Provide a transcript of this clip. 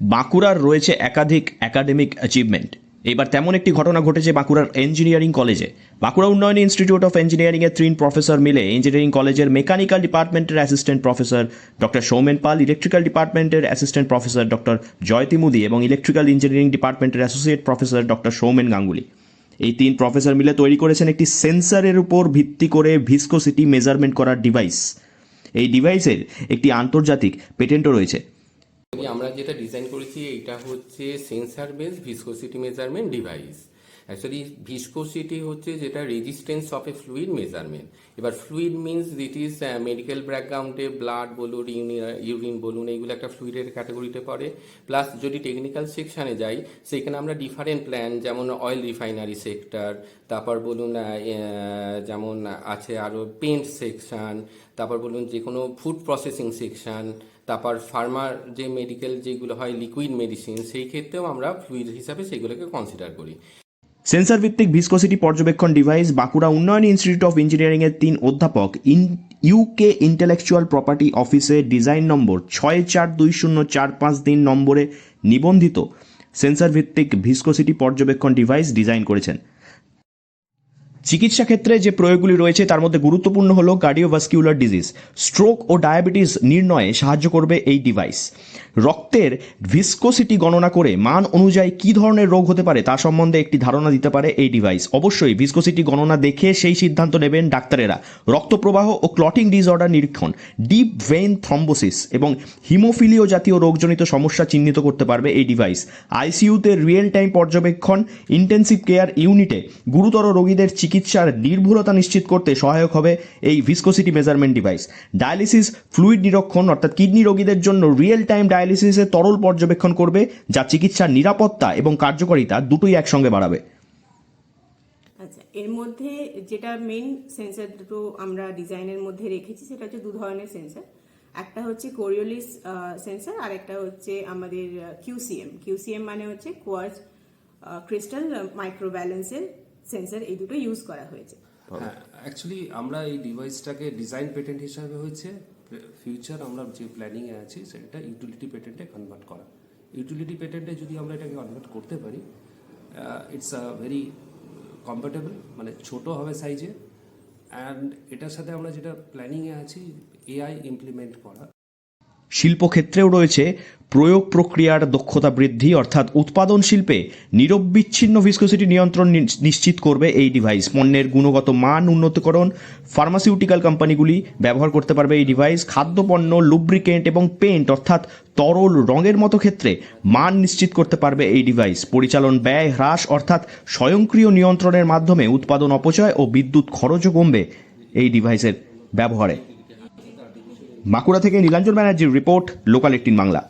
বাঁকুড়ার রয়েছে একাধিক একাডেমিক অ্যাচিভমেন্ট। এবার তেমন একটি ঘটনা ঘটেছে বাঁকুড়ার ইঞ্জিনিয়ারিং কলেজে। বাঁকুড়া উন্নয়ন ইনস্টিটিউট অফ ইঞ্জিনিয়ারিংয়ের 3 প্রফেসর মিলে ইঞ্জিনিয়ারিং কলেজের মেকানিক্যাল ডিপার্টমেন্টের অ্যাসিস্ট্যান্ট প্রফেসর ডক্টর সৌমেন পাল, ইলেকট্রিক্যাল ডিপার্টমেন্টের অ্যাসিস্ট্যান্ট প্রফেসর ডক্টর জয়তী মুদি এবং ইলেকট্রিক্যাল ইঞ্জিনিয়ারিং ডিপার্টমেন্টের associate professor doctor Soumen Ganguly, এই 3 প্রফেসর মিলে তৈরি করেছেন একটি সেন্সরের উপর ভিত্তি করে ভিসকোসিটি মেজারমেন্ট করার ডিভাইস। এই ডিভাইসের একটি আন্তর্জাতিক পেটেন্টও রয়েছে। আমরা যেটা ডিজাইন করেছি এটা হচ্ছে sensor base viscosity measurement device. Actually viscosity হচ্ছে যেটা resistance of a fluid measurement. এবার fluid means it is medical ব্যাকগ্রাউন্ডে ব্লাড বলুন, ইউরিন বলুন, এইগুলো একটা ফ্লুইডের ক্যাটাগরিতে পড়ে। প্লাস যদি টেকনিক্যাল সেকশানে যাই সেখানে আমরা ডিফারেন্ট প্ল্যান, যেমন অয়েল রিফাইনারি সেক্টর, তারপর বলুন যেমন আছে আরও পেন্ট সেকশন, তারপর বলুন যে কোনো ফুড প্রসেসিং সেকশন, তারপর ফার্মার যে মেডিকেল যেগুলো হয় লিকুইড মেডিসিন, সেই ক্ষেত্রেও আমরা ফ্লুইড হিসাবে সেগুলোকে কনসিডার করি। সেন্সর ভিত্তিক ভিসকোসিটি পর্যবেক্ষণ ডিভাইস বাঁকুড়া উন্নয়ন ইনস্টিটিউট অফ ইঞ্জিনিয়ারিংয়ের 3 অধ্যাপক ইউকে ইন্টেলেকচুয়াল প্রপার্টি অফিসে ডিজাইন নম্বর 642045 নম্বরে নিবন্ধিত সেন্সর ভিত্তিক ভিসকোসিটি পর্যবেক্ষণ ডিভাইস ডিজাইন করেছেন। চিকিৎসা ক্ষেত্রে যে প্রয়োগগুলি রয়েছে তার মধ্যে গুরুত্বপূর্ণ হল কার্ডিওভাস্কুলার ডিজিজ, স্ট্রোক ও ডায়াবেটিস নির্ণয়ে সাহায্য করবে এই ডিভাইস। রক্তের ভিসকোসিটি গণনা করে মান অনুযায়ী কী ধরনের রোগ হতে পারে তা সম্বন্ধে একটি ধারণা দিতে পারে এই ডিভাইস। অবশ্যই ভিসকোসিটি গণনা দেখে সেই সিদ্ধান্ত নেবেন ডাক্তারেরা। রক্তপ্রবাহ ও ক্লটিং ডিসঅর্ডার নিরীক্ষণ, ডিপ ভেইন থ্রম্বোসিস এবং হিমোফিলিও জাতীয় রোগজনিত সমস্যা চিহ্নিত করতে পারবে এই ডিভাইস। আইসিইউতে রিয়েল টাইম পর্যবেক্ষণ, ইন্টেন্সিভ কেয়ার ইউনিটে গুরুতর রোগীদের চিকিৎসার নির্ভুলতা নিশ্চিত করতে সহায়ক হবে এই viscosity measurement device. Dialysis fluid নিরীক্ষণ অর্থাৎ কিডনি রোগীদের জন্য রিয়েল টাইম ডায়ালিসিসের তরল পর্যবেক্ষণ করবে, যা চিকিৎসার নিরাপত্তা এবং কার্যকারিতা দুটোই একসঙ্গে বাড়াবে। আচ্ছা, এর মধ্যে যেটা মেইন সেন্সর দুটো আমরা ডিজাইনের মধ্যে রেখেছি সেটা হচ্ছে 2 ধরনের সেন্সর। একটা হচ্ছে কোরিওলিস সেন্সর আর একটা হচ্ছে আমাদের কিউসিএম মানে হচ্ছে কোয়ার্টজ ক্রিস্টাল মাইক্রোব্যালেন্সের সেন্সর। এই দুটো ইউজ করা হয়েছে। অ্যাকচুয়ালি আমরা এই ডিভাইসটাকে ডিজাইন পেটেন্ট হিসাবে হয়েছে, ফিউচার আমরা যে প্ল্যানিংয়ে আছি সেটা ইউটিলিটি পেটেন্টে কনভার্ট করা। ইউটিলিটি পেটেন্টে যদি আমরা এটাকে কনভার্ট করতে পারি, ইটস ভেরি কম্পার্টেবল, মানে ছোট হবে সাইজে। অ্যান্ড এটার সাথে আমরা যেটা প্ল্যানিংয়ে আছি এআই ইমপ্লিমেন্ট করা। শিল্পক্ষেত্রেও রয়েছে প্রয়োগ প্রক্রিয়ার দক্ষতা বৃদ্ধি, অর্থাৎ উৎপাদন শিল্পে নিরবিচ্ছিন্ন ভিসকোসিটি নিয়ন্ত্রণ নিশ্চিত করবে এই ডিভাইস। পণ্যের গুণগত মান উন্নতকরণ, ফার্মাসিউটিক্যাল কোম্পানিগুলি ব্যবহার করতে পারবে এই ডিভাইস। খাদ্যপণ্য, লুব্রিকেন্ট এবং পেন্ট অর্থাৎ তরল রঙের মতো ক্ষেত্রে মান নিশ্চিত করতে পারবে এই ডিভাইস। পরিচালন ব্যয় হ্রাস অর্থাৎ স্বয়ংক্রিয় নিয়ন্ত্রণের মাধ্যমে উৎপাদন অপচয় ও বিদ্যুৎ খরচও কমবে এই ডিভাইসের ব্যবহারে। বাঁকুড়া থেকে নীলাঞ্জন ব্যানার্জির রিপোর্ট, লোকাল 18 বাংলা।